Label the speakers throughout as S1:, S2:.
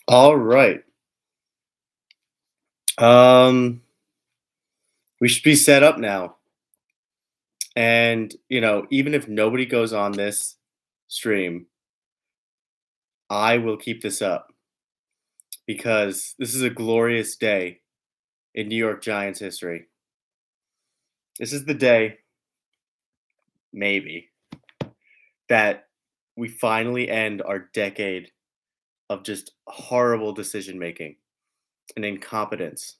S1: All right. Um, we should be set up now. And, even if nobody goes on this stream, I will keep this up because this is a glorious day in New York Giants history. This is the day, maybe, that we finally end our decade of just horrible decision making and incompetence.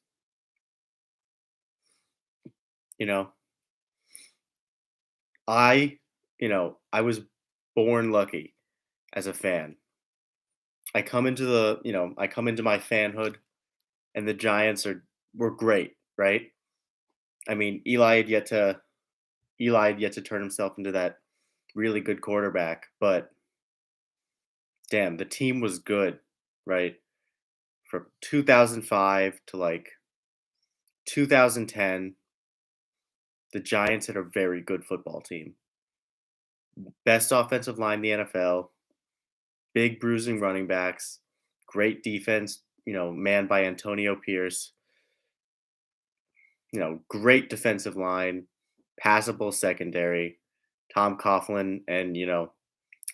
S1: You know, I, I was born lucky as a fan. I come into my fanhood and the Giants were great, right? I mean, Eli had yet to turn himself into that really good quarterback, but damn, the team was good, right? From 2005 to like 2010, the Giants had a very good football team. Best offensive line in the NFL, big bruising running backs, great defense, manned by Antonio Pierce, great defensive line, passable secondary. Tom Coughlin and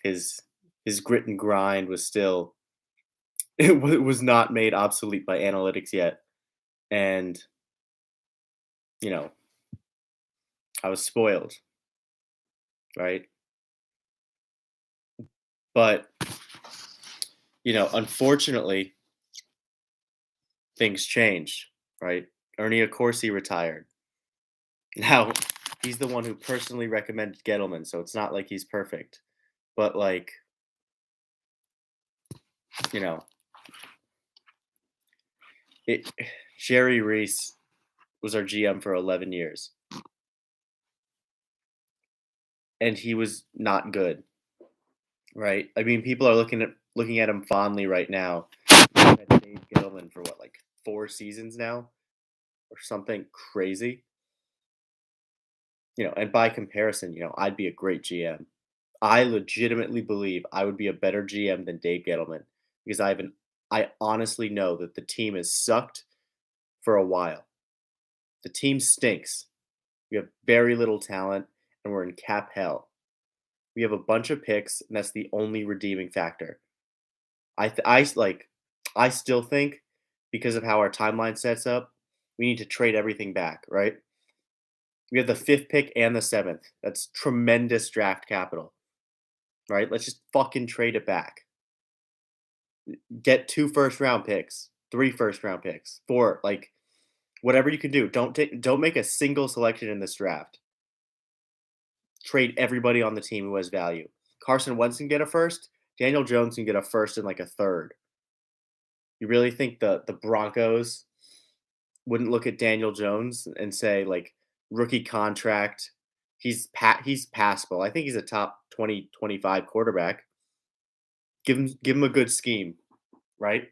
S1: his his grit and grind was still was not made obsolete by analytics yet, and you know I was spoiled, right? But unfortunately, things changed, right? Ernie Accorsi retired. Now he's the one who personally recommended Gettleman, so it's not like he's perfect, but like you know, it. Jerry Reese was our GM for 11 years, and he was not good. Right. I mean, people are looking at him fondly right now. We've had Dave Gettleman for what, like 4 seasons now, or something crazy. And by comparison, I'd be a great GM. I legitimately believe I would be a better GM than Dave Gettleman because I honestly know that the team has sucked for a while. The team stinks. We have very little talent, and we're in cap hell. We have a bunch of picks, and that's the only redeeming factor. I still think because of how our timeline sets up, we need to trade everything back, right? We have the 5th pick and the 7th. That's tremendous draft capital, right? Let's just fucking trade it back. Get 2 first round picks, 3 first round picks, 4, like whatever you can do. Don't make a single selection in this draft. Trade everybody on the team who has value. Carson Wentz can get a first. Daniel Jones can get a first and like a third. You really think the Broncos wouldn't look at Daniel Jones and say like rookie contract, he's passable. I think he's a top 20 25 quarterback. Give him a good scheme, right?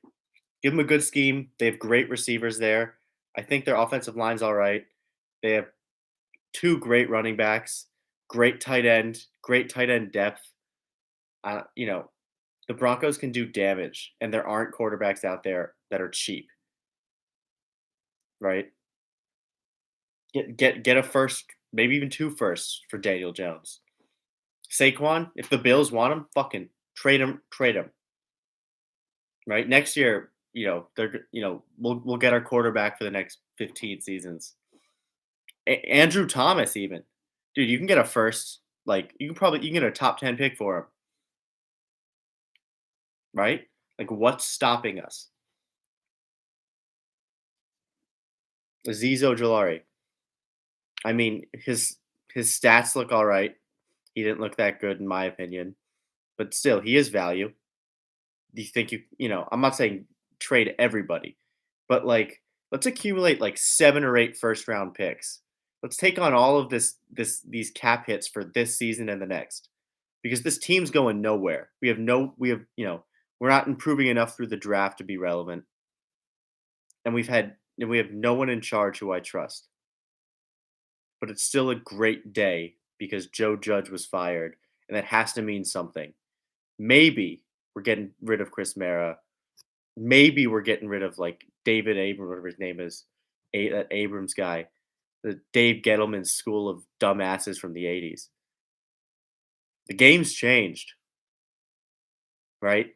S1: Give him a good scheme. They have great receivers there. I think their offensive line's all right. They have 2 great running backs, great tight end depth. Uh, you know, the Broncos can do damage and there aren't quarterbacks out there that are cheap, right? Get a first, maybe even 2 firsts for Daniel Jones. Saquon, if the Bills want him, fucking trade him, right? Next year, we'll get our quarterback for the next 15 seasons. Andrew Thomas even. Dude, you can get a first, like you can get a top 10 pick for him, right? Like what's stopping us? Azeez Ojulari. I mean, his stats look all right. He didn't look that good in my opinion, but still he is value. Do you think I'm not saying trade everybody, but like let's accumulate like 7 or 8 first round picks. Let's take on all of these cap hits for this season and the next. Because this team's going nowhere. We're not improving enough through the draft to be relevant. And we have no one in charge who I trust. But it's still a great day because Joe Judge was fired, and that has to mean something. Maybe we're getting rid of Chris Mara. Maybe we're getting rid of like David Abram, whatever his name is, that Abrams guy, the Dave Gettleman school of dumbasses from the '80s. The game's changed, right?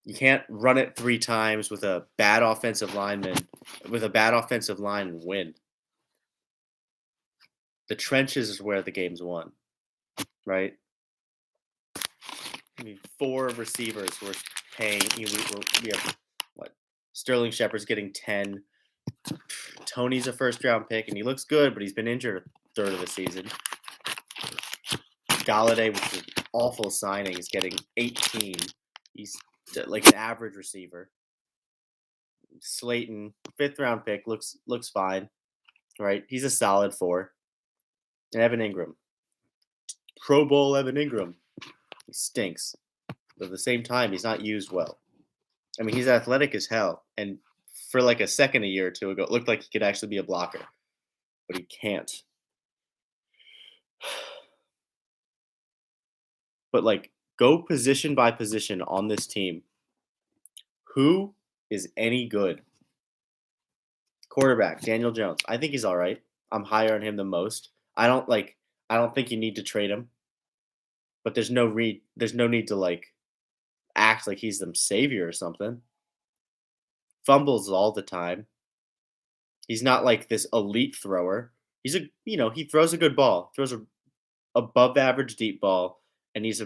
S1: You can't run it 3 times with a bad offensive lineman with a bad offensive line and win. The trenches is where the game's won, right? I mean, 4 receivers we're paying. We have what? Sterling Shepard's getting 10. Tony's a first round pick, and he looks good, but he's been injured a third of the season. Galladay, which is an awful signing, is getting 18. He's like an average receiver. Slayton, 5th round pick, looks fine, right? He's a solid 4. And Evan Ingram, Pro Bowl Evan Ingram, he stinks. But at the same time, he's not used well. I mean, he's athletic as hell, and for like a second a year or two ago, it looked like he could actually be a blocker, but he can't. But like, go position by position on this team. Who is any good? Quarterback, Daniel Jones. I think he's all right. I'm higher on him than most. I don't think you need to trade him, but there's no need to like act like he's the savior or something. Fumbles all the time. He's not like this elite thrower. He's he throws a good ball. Throws a above average deep ball, and he's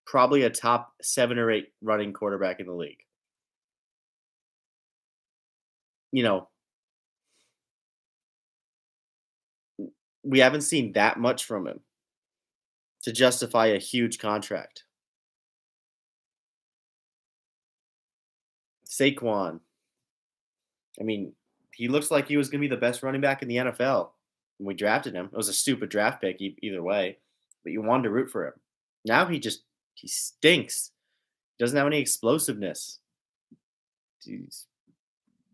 S1: probably a top 7 or 8 running quarterback in the league. You know, we haven't seen that much from him to justify a huge contract. Saquon, I mean, he looks like he was going to be the best running back in the NFL when we drafted him. It was a stupid draft pick either way, but you wanted to root for him. Now he stinks. He doesn't have any explosiveness. He's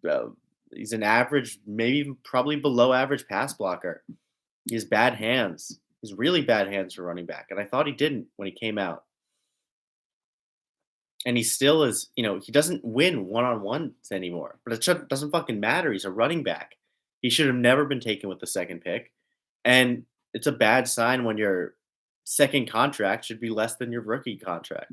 S1: uh, he's an average, maybe even probably below average pass blocker. He has bad hands. He's really bad hands for running back, and I thought he didn't when he came out. And he still is, he doesn't win one-on-ones anymore, but it doesn't fucking matter. He's a running back. He should have never been taken with the second pick. And it's a bad sign when your second contract should be less than your rookie contract.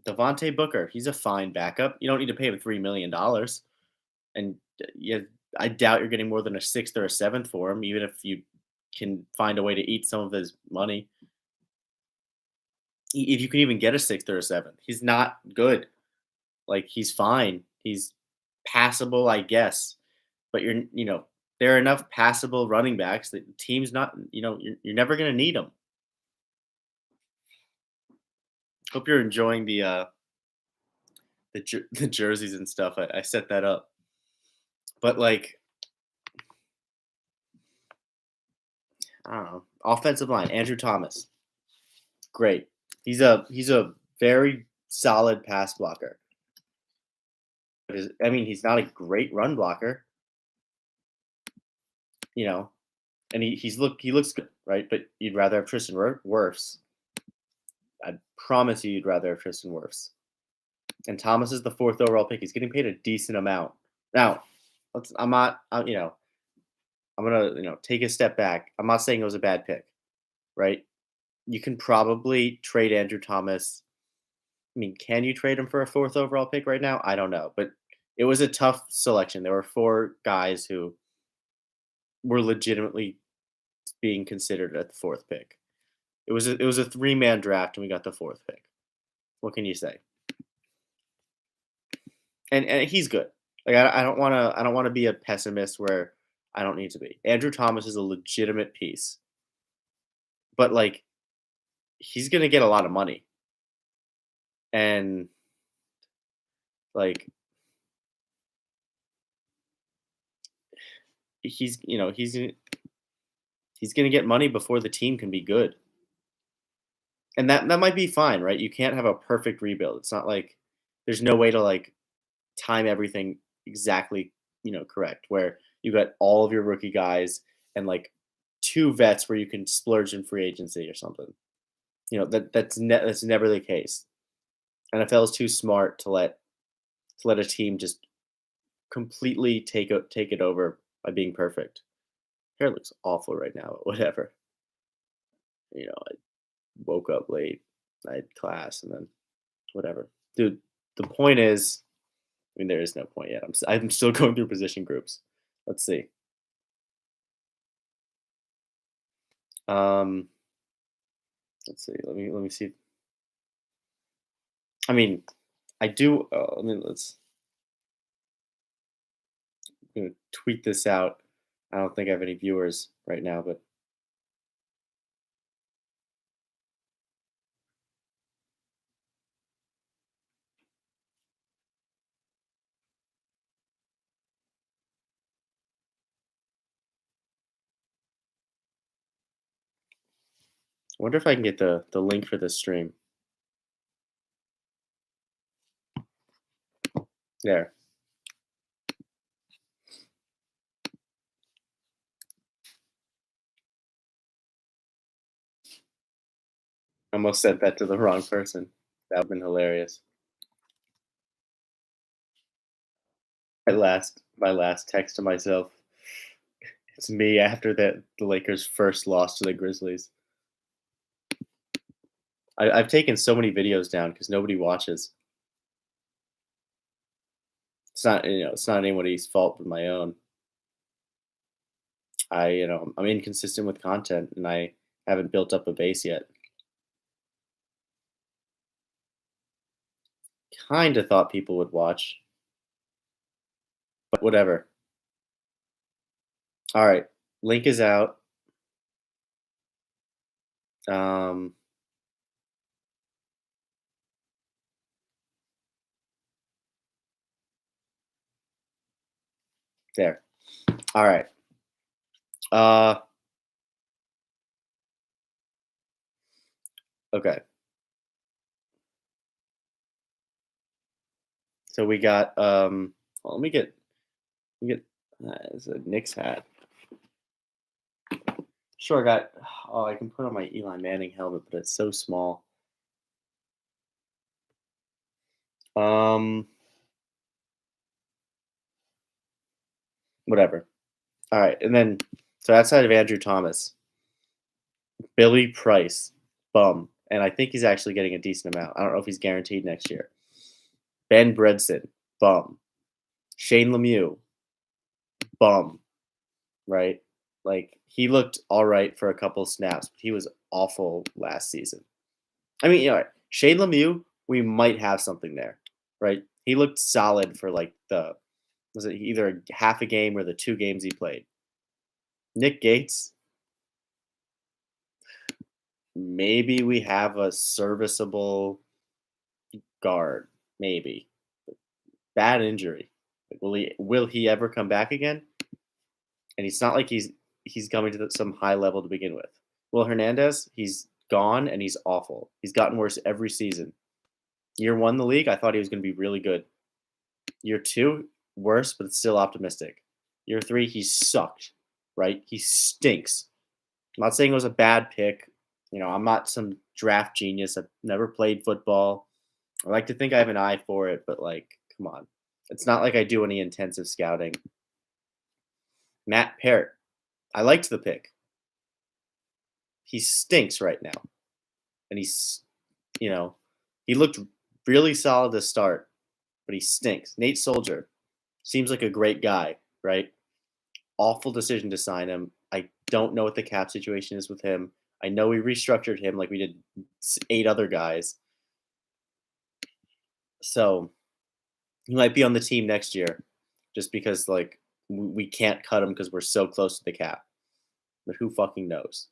S1: Devontae Booker, he's a fine backup. You don't need to pay him $3 million. And yeah, I doubt you're getting more than a sixth or a seventh for him, even if you can find a way to eat some of his money. If you can even get a sixth or a seventh, he's not good. Like, he's fine. He's passable, I guess. But there are enough passable running backs that the team's not, you're never going to need them. Hope you're enjoying the jerseys and stuff. I set that up. But like, I don't know. Offensive line, Andrew Thomas. Great. He's a very solid pass blocker. He's not a great run blocker. And he looks good, right? But you'd rather have Tristan Wirfs. I promise you'd rather have Tristan Wirfs. And Thomas is the 4th overall pick. He's getting paid a decent amount. Now, I'm not, I'm gonna, take a step back. I'm not saying it was a bad pick, right? You can probably trade Andrew Thomas. I mean, can you trade him for a 4th overall pick right now? I don't know, but it was a tough selection. There were 4 guys who were legitimately being considered at the 4th pick. It was a 3-man draft, and we got the 4th pick. What can you say? And he's good. Like, I don't want to be a pessimist where I don't need to be. Andrew Thomas is a legitimate piece, but like, he's gonna get a lot of money, and like, he's gonna get money before the team can be good, and that might be fine, right? You can't have a perfect rebuild. It's not like there's no way to like time everything exactly, correct, where you got all of your rookie guys and like 2 vets where you can splurge in free agency or something. That's never the case. NFL is too smart to let a team just completely take it over by being perfect. Hair looks awful right now, but whatever. I woke up late. I had class, and then whatever. Dude, the point is, I mean, there is no point yet. I'm still going through position groups. Let's see. Um, let's see. Let me see. I mean, I do. I mean, I'm gonna tweet this out. I don't think I have any viewers right now, but I wonder if I can get the link for this stream. There. I almost sent that to the wrong person. That would have been hilarious. My last text to myself. It's me after the Lakers first lost to the Grizzlies. I've taken so many videos down because nobody watches. It's not anybody's fault but my own. I'm inconsistent with content and I haven't built up a base yet. Kind of thought people would watch, but whatever. All right, link is out. Um, there. All right. Uh, okay. So we got well, let me get it's a Knicks hat. Sure, I got oh, I can put on my Eli Manning helmet, but it's so small. Um, whatever. All right, and then so outside of Andrew Thomas, Billy Price, bum, and I think he's actually getting a decent amount. I don't know if he's guaranteed next year. Ben Bredson, bum. Shane Lemieux, bum. Right? Like he looked all right for a couple snaps, but he was awful last season. I mean, Shane Lemieux, we might have something there, right? He looked solid for like the was it either half a game or the 2 games he played. Nick Gates, maybe we have a serviceable guard, maybe. Bad injury. Like, will he ever come back again? And it's not like he's coming to some high level to begin with. Will Hernandez, he's gone and he's awful. He's gotten worse every season. Year 1 in the league, I thought he was going to be really good. Year 2, worse, but still optimistic. Year 3, he sucked, right? He stinks. I'm not saying it was a bad pick. I'm not some draft genius. I've never played football. I like to think I have an eye for it, but like, come on. It's not like I do any intensive scouting. Matt Parrott, I liked the pick. He stinks right now. And he looked really solid to start, but he stinks. Nate Soldier seems like a great guy, right? Awful decision to sign him. I don't know what the cap situation is with him. I know we restructured him like we did 8 other guys. So he might be on the team next year just because like we can't cut him because we're so close to the cap. But who fucking knows?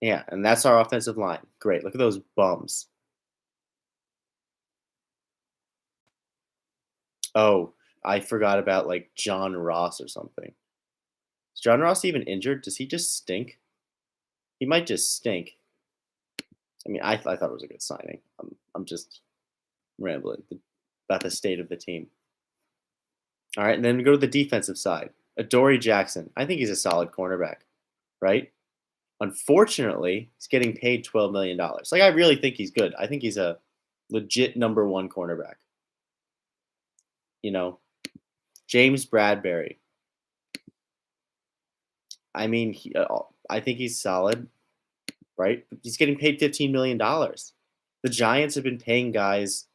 S1: Yeah, and that's our offensive line. Great. Look at those bums. Oh, I forgot about like John Ross or something. Is John Ross even injured? Does he just stink? He might just stink. I mean, I thought it was a good signing. I'm just rambling about the state of the team. All right, and then we go to the defensive side. Adoree Jackson. I think he's a solid cornerback, right? Unfortunately, he's getting paid $12 million. Like, I really think he's good. I think he's a legit number one cornerback. You know, James Bradbury. I mean, I think he's solid, right? But he's getting paid $15 million. The Giants have been paying guys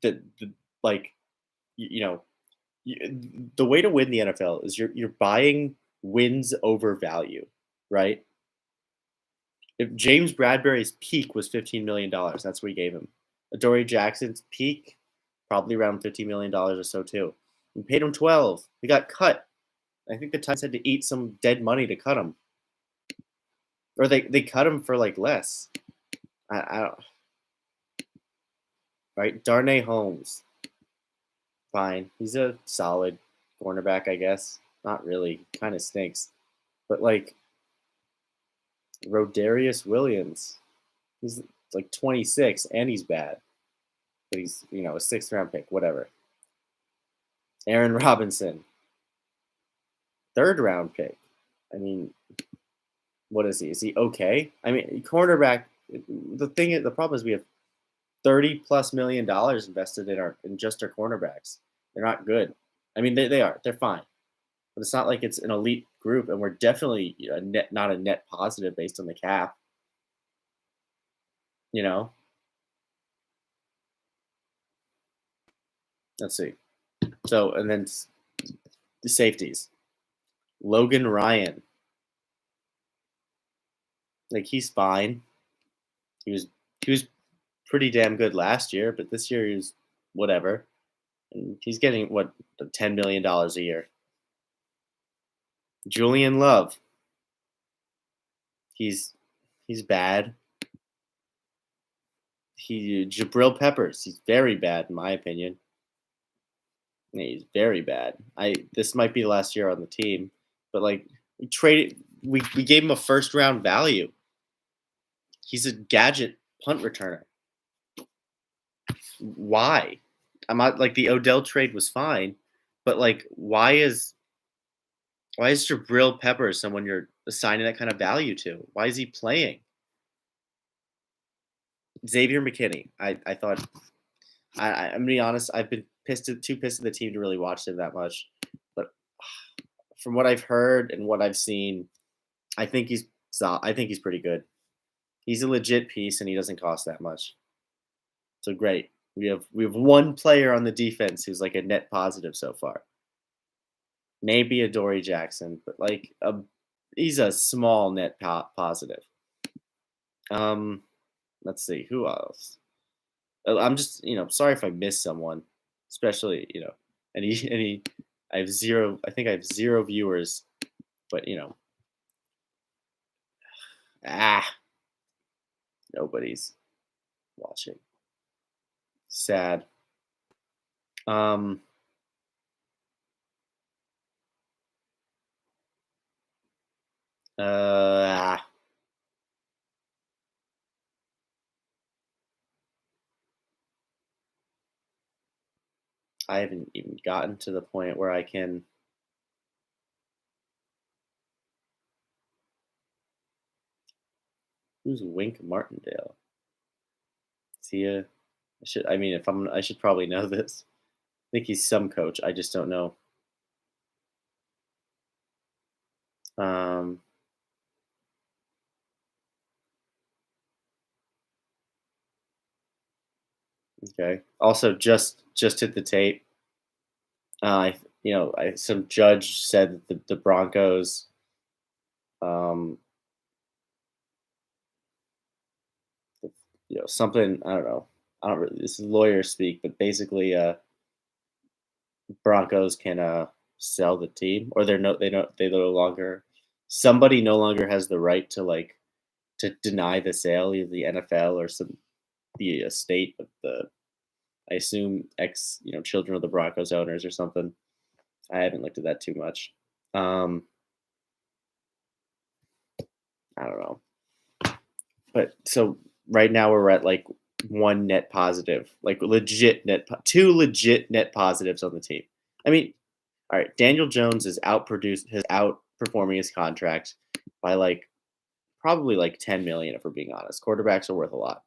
S1: that like, you know, the way to win the NFL is you're buying wins over value, right? If James Bradbury's peak was $15 million, that's what we gave him. Adoree Jackson's peak, probably around $50 million or so too. We paid him 12. He got cut. I think the Titans had to eat some dead money to cut him, or they cut him for like less. I don't right. Darnay Holmes, fine. He's a solid cornerback, I guess. Not really. Kind of stinks, but like Rodarius Williams, he's like 26 and he's bad, but he's a sixth round pick, whatever. Aaron Robinson, third round pick. I mean, what is he? Is he okay? I mean, cornerback. The problem is we have $30+ million invested in just our cornerbacks. They're not good. I mean, they are. They're fine, but it's not like it's an elite group, and we're definitely not a net positive based on the cap. You know. Let's see. So, and then the safeties. Logan Ryan. Like, he's fine. He was pretty damn good last year, but this year he's whatever. And he's getting what, $10 million a year. Julian Love. He's bad. Jabril Peppers. He's very bad in my opinion. Yeah, he's very bad. This might be the last year on the team, but like we gave him a first round value. He's a gadget punt returner. Why? I'm not like the Odell trade was fine, but like why is Jabril Peppers someone you're assigning that kind of value to? Why is he playing? Xavier McKinney. I thought I'm gonna be honest. I've been too pissed at the team to really watch them that much. But from what I've heard and what I've seen, I think he's pretty good. He's a legit piece, and he doesn't cost that much. So great. We have one player on the defense who's like a net positive so far. Maybe Adoree Jackson, but like he's a small net positive. Let's see who else. I'm just sorry if I missed someone, especially any. I have zero. I think I have zero viewers, but nobody's watching. Sad. I haven't even gotten to the point where I can. Who's Wink Martindale? Is he a? I mean, if I should probably know this. I think he's some coach. I just don't know. Okay. Also, just hit the tape. Some judge said that the Broncos, um, something I don't know. I don't really. This is lawyer speak, but basically, Broncos can sell the team, or they no longer. Somebody no longer has the right to deny the sale, either the NFL or the estate of the. I assume children of the Broncos owners or something. I haven't looked at that too much. I don't know. But so right now we're at like one net positive, like two legit net positives on the team. I mean, all right, Daniel Jones is outperforming his contract by like probably like 10 million if we're being honest. Quarterbacks are worth a lot,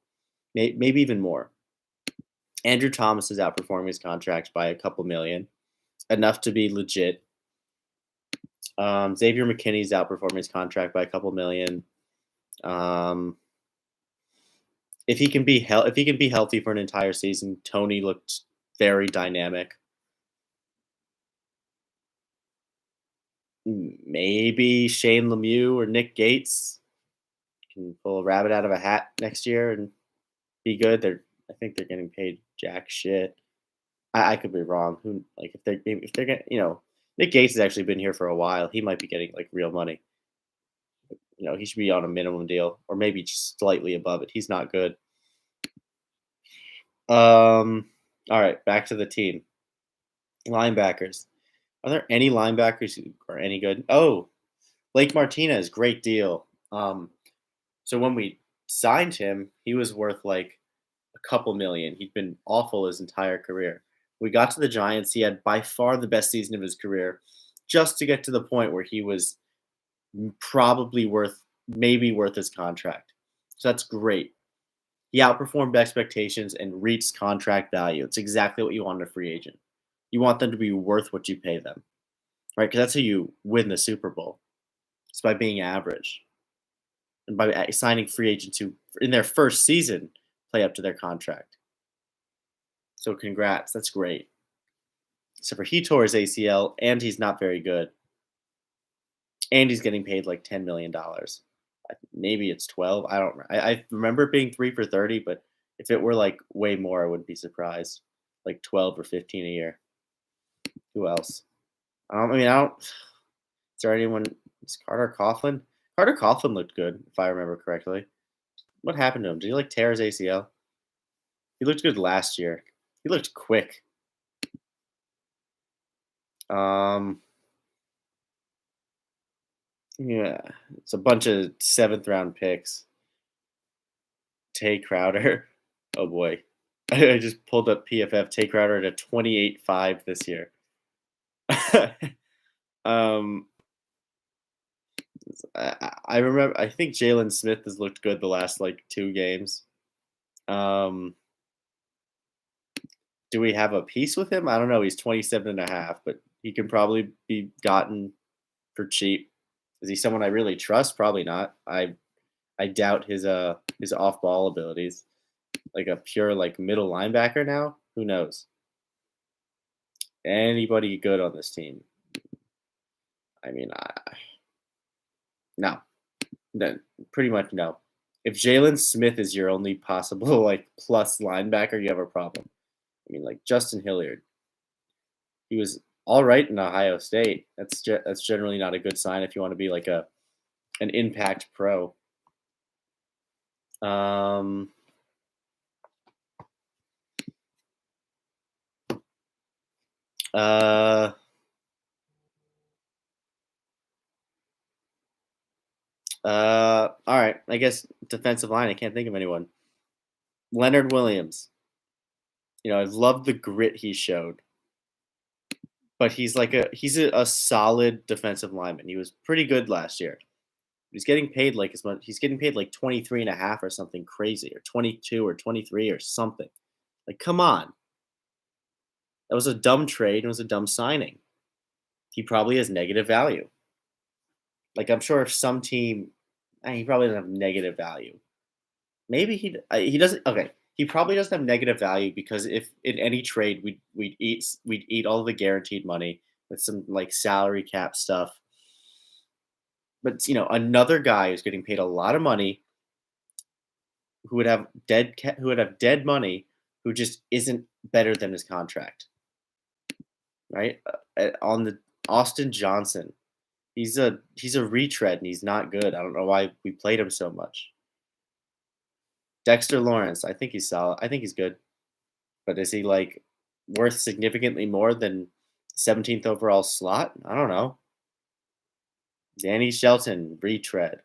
S1: maybe even more. Andrew Thomas is outperforming his contract by a couple million, enough to be legit. Xavier McKinney's outperforming his contract by a couple million. Um, if he can be healthy for an entire season, Tony looked very dynamic. Maybe Shane Lemieux or Nick Gates can pull a rabbit out of a hat next year and be good. I think they're getting paid jack shit. I could be wrong. Who like if they're getting Nick Gates has actually been here for a while. He might be getting like real money. He should be on a minimum deal or maybe just slightly above it. He's not good. All right, back to the team. Linebackers. Are there any linebackers who are any good? Oh, Blake Martinez, great deal. So when we signed him, he was worth like a couple million. He'd been awful his entire career. We got to the Giants. He had by far the best season of his career, just to get to the point where he was probably maybe worth his contract. So that's great. He outperformed expectations and reached contract value. It's exactly what you want in a free agent. You want them to be worth what you pay them, right? Because that's how you win the Super Bowl. It's by being average and by signing free agents who, in their first season, play up to their contract. So congrats, that's great. Except for he tore his ACL and he's not very good. And he's getting paid like $10 million. Maybe it's 12. I remember it being 3 for 30, but if it were like way more, I wouldn't be surprised. Like 12 or 15 a year. Who else? I don't. Is there anyone? Is Carter Coughlin? Carter Coughlin looked good, if I remember correctly. What happened to him? Did he like tear his ACL? He looked good last year. He looked quick. Yeah, it's a bunch of 7th round picks. Tay Crowder. Oh boy. I just pulled up PFF. Tay Crowder at a 28.5 this year. I remember. I think Jalen Smith has looked good the last like 2 games. Do we have a piece with him? I don't know. He's 27.5, but he can probably be gotten for cheap. Is he someone I really trust? Probably not. I doubt his off ball abilities. Like a pure like middle linebacker now? Who knows? Anybody good on this team? I mean, no. Then pretty much no. If Jalen Smith is your only possible like plus linebacker, you have a problem. I mean, like Justin Hilliard, he was all right in Ohio State. That's generally not a good sign if you want to be like an impact pro. All right. I guess defensive line. I can't think of anyone. Leonard Williams. I've loved the grit he showed, but he's a solid defensive lineman. He was pretty good last year. He's getting paid like as much. He's getting paid like 23.5 or something crazy, or 22 or 23 or something. Like, come on. That was a dumb trade. It was a dumb signing. He probably has negative value. Like, I'm sure if some team, he probably doesn't have negative value. Maybe he doesn't. Okay, he probably doesn't have negative value because if in any trade we'd eat all the guaranteed money with some like salary cap stuff. But another guy who's getting paid a lot of money, who would have dead money, who just isn't better than his contract, right? On the Austin Johnson, he's a retread and he's not good. I don't know why we played him so much. Dexter Lawrence, I think he's solid. I think he's good, but is he like worth significantly more than 17th overall slot? I don't know. Danny Shelton, retread.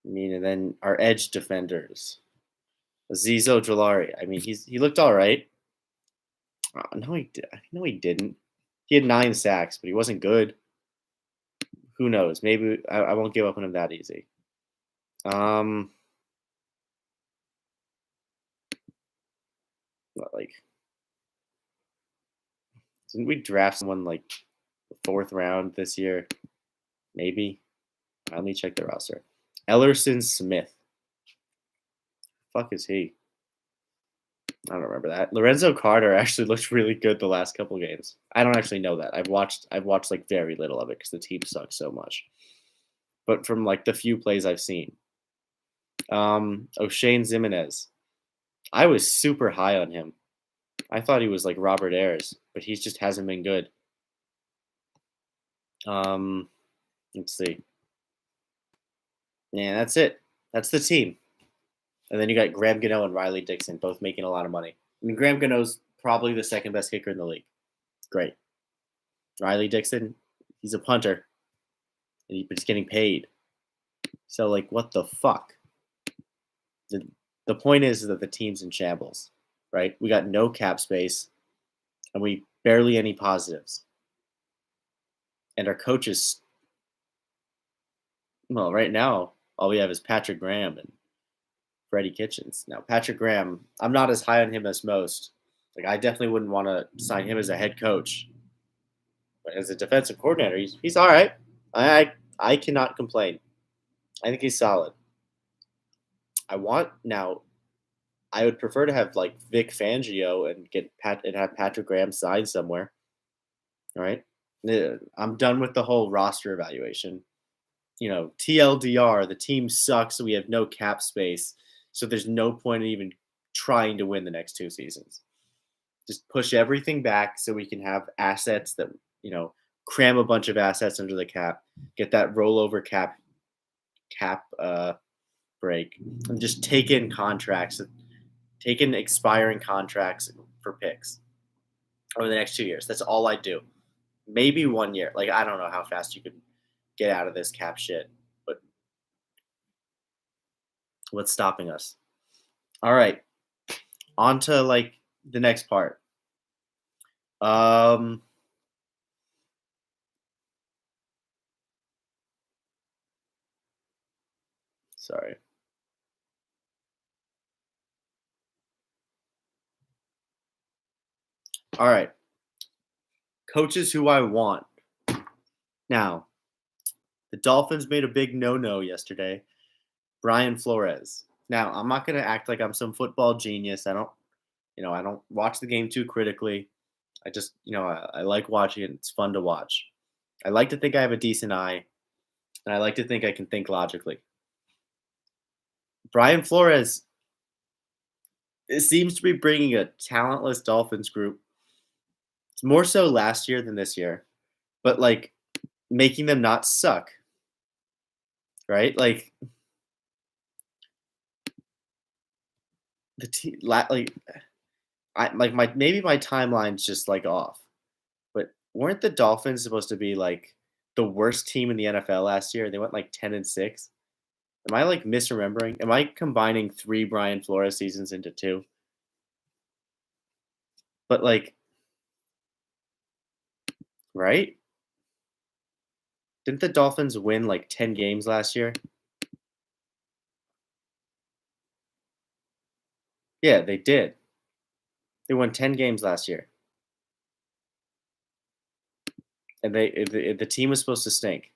S1: I mean, and then our edge defenders, Azeez Ojulari. I mean, he looked all right. No, he did. No, he didn't. He had 9 sacks, but he wasn't good. Who knows? Maybe I won't give up on him that easy. Um, what, like, didn't we draft someone like the fourth round this year? Maybe. Let me check the roster. Ellerson Smith. Fuck is he? I don't remember that. Lorenzo Carter actually looked really good the last couple games. I don't actually know that. I've watched like very little of it because the team sucks so much. But from like the few plays I've seen, O'Shane Zimenez, I was super high on him. I thought he was like Robert Ayers, but he just hasn't been good. Let's see. Yeah, that's it. That's the team. And then you got Graham Gano and Riley Dixon, both making a lot of money. I mean, Graham Gano's probably the second best kicker in the league. Great. Riley Dixon, he's a punter, but he's getting paid. So, like, what the fuck? The point is that the team's in shambles, right? We got no cap space, and we barely any positives. And our coaches, well, right now, all we have is Patrick Graham and Freddie Kitchens. Now, Patrick Graham, I'm not as high on him as most. Like, I definitely wouldn't want to sign him as a head coach. But as a defensive coordinator, he's all right. I cannot complain. I think he's solid. I would prefer to have like Vic Fangio and have Patrick Graham signed somewhere. All right. I'm done with the whole roster evaluation. TLDR, the team sucks, so we have no cap space. So there's no point in even trying to win the next 2 seasons. Just push everything back so we can have assets that, cram a bunch of assets under the cap, get that rollover cap break, and just take in expiring contracts for picks over the next 2 years. That's all I do. Maybe 1 year. Like, I don't know how fast you could get out of this cap shit, but what's stopping us? All right. On to like the next part. Sorry. All right. Coaches who I want. Now, the Dolphins made a big no-no yesterday. Brian Flores. Now, I'm not going to act like I'm some football genius. I don't watch the game too critically. I just, I like watching it. It's fun to watch. I like to think I have a decent eye, and I like to think I can think logically. Brian Flores, it seems to be bringing a talentless Dolphins group. It's more so last year than this year, but like making them not suck, right? Like the team, like maybe my timeline's just like off, but weren't the Dolphins supposed to be like the worst team in the NFL last year? They went like 10-6. Am I like misremembering? Am I combining 3 Brian Flores seasons into 2? But like, right? Didn't the Dolphins win like 10 games last year? Yeah, they did. They won 10 games last year. And the team was supposed to stink.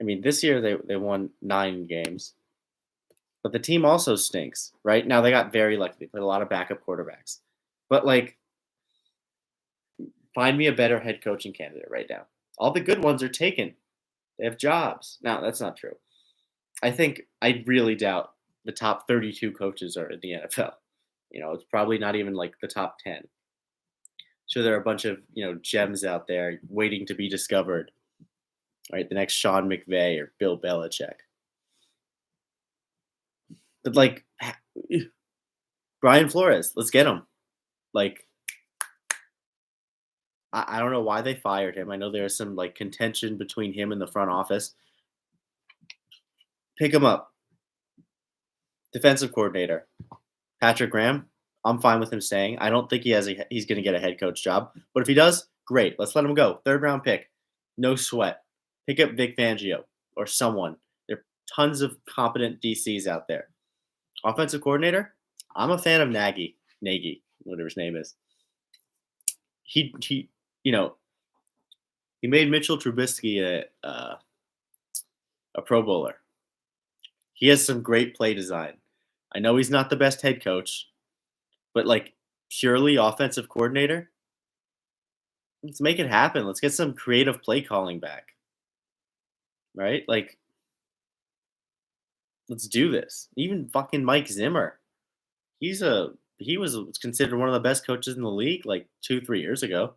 S1: I mean, this year they won 9 games. But the team also stinks, right? Now they got very lucky. They put a lot of backup quarterbacks. But like, find me a better head coaching candidate right now. All the good ones are taken. They have jobs. Now, that's not true. I really doubt the top 32 coaches are in the NFL. It's probably not even like the top 10. So there are a bunch of, gems out there waiting to be discovered. Right? The next Sean McVay or Bill Belichick. But like Brian Flores, let's get him. Like, I don't know why they fired him. I know there is some like contention between him and the front office. Pick him up. Defensive coordinator, Patrick Graham. I'm fine with him staying. I don't think he's going to get a head coach job. But if he does, great. Let's let him go. 3rd round pick. No sweat. Pick up Vic Fangio or someone. There are tons of competent DCs out there. Offensive coordinator, I'm a fan of Nagy, whatever his name is. He you know, he made Mitchell Trubisky a Pro Bowler. He has some great play design. I know he's not the best head coach, but like purely offensive coordinator, let's make it happen. Let's get some creative play calling back, right? Like, let's do this. Even fucking Mike Zimmer, he was considered one of the best coaches in the league like 2 3 years ago.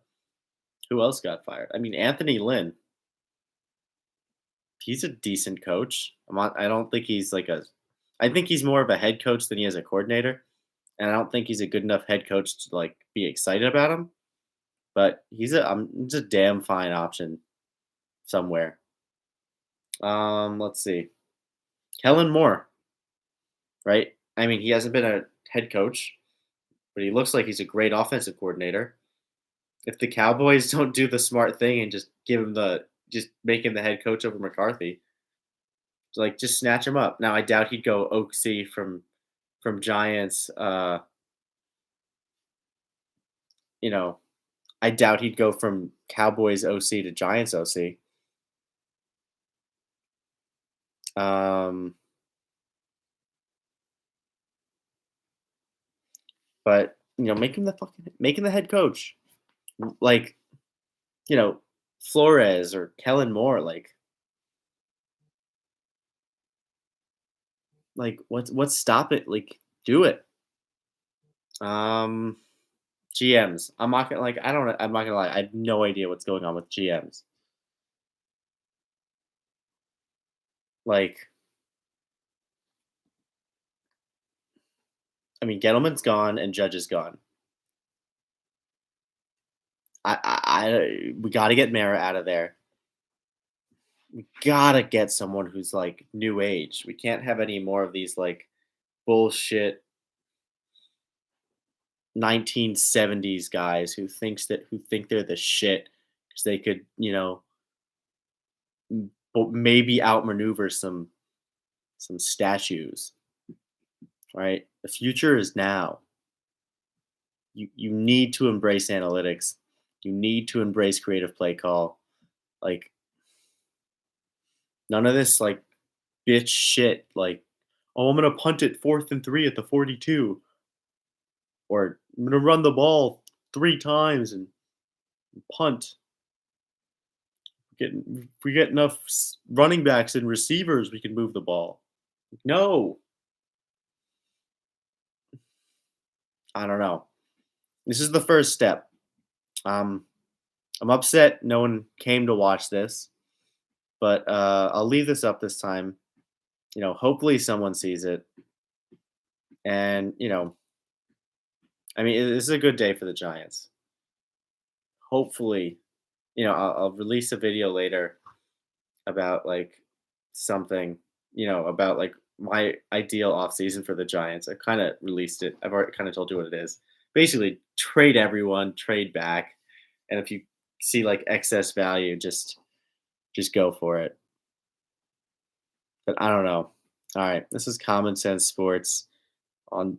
S1: Who else got fired? I mean, Anthony Lynn. He's a decent coach. I don't think he's like a. I think he's more of a head coach than he is a coordinator, and I don't think he's a good enough head coach to like be excited about him. But he's a damn fine option somewhere. Let's see. Kellen Moore, right? I mean, he hasn't been a head coach, but he looks like he's a great offensive coordinator. If the Cowboys don't do the smart thing and just make him the head coach over McCarthy, like just snatch him up. Now I doubt he'd go OC from Giants. You know, I doubt he'd go from Cowboys OC to Giants OC. Um, but make him the head coach, like Flores or Kellen Moore. Like what's stop it? Like do it. Um, GMs. I'm not gonna like. I don't. I'm not gonna lie. I have no idea what's going on with GMs. Like, I mean, Gettleman's gone and Judge is gone. We got to get Mara out of there. We gotta get someone who's like new age. We can't have any more of these like bullshit 1970s guys who think they're the shit because they could maybe outmaneuver some statues. Right, the future is now. You need to embrace analytics. You need to embrace creative play call. Like none of this like bitch shit. Like, oh, I'm gonna punt it 4th and 3 at the 42, or I'm gonna run the ball 3 times and punt. If we get enough running backs and receivers, we can move the ball. No, I don't know. This is the first step. Um, I'm upset no one came to watch this, but I'll leave this up this time. Hopefully someone sees it, and I mean, this is a good day for the Giants. Hopefully, I'll release a video later about like something, about like my ideal offseason for the Giants. I kind of released it. I've already kind of told you what it is. Basically, trade everyone, trade back, and if you see like excess value, just go for it. But I don't know. All right, this is Common Sense Sports on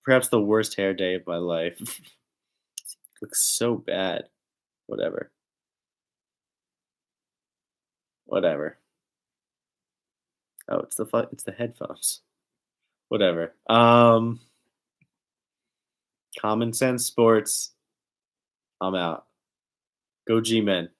S1: perhaps the worst hair day of my life. Looks so bad. Whatever. Whatever. Oh, it's the headphones. Whatever. Common Sense Sports. I'm out. Go G Men.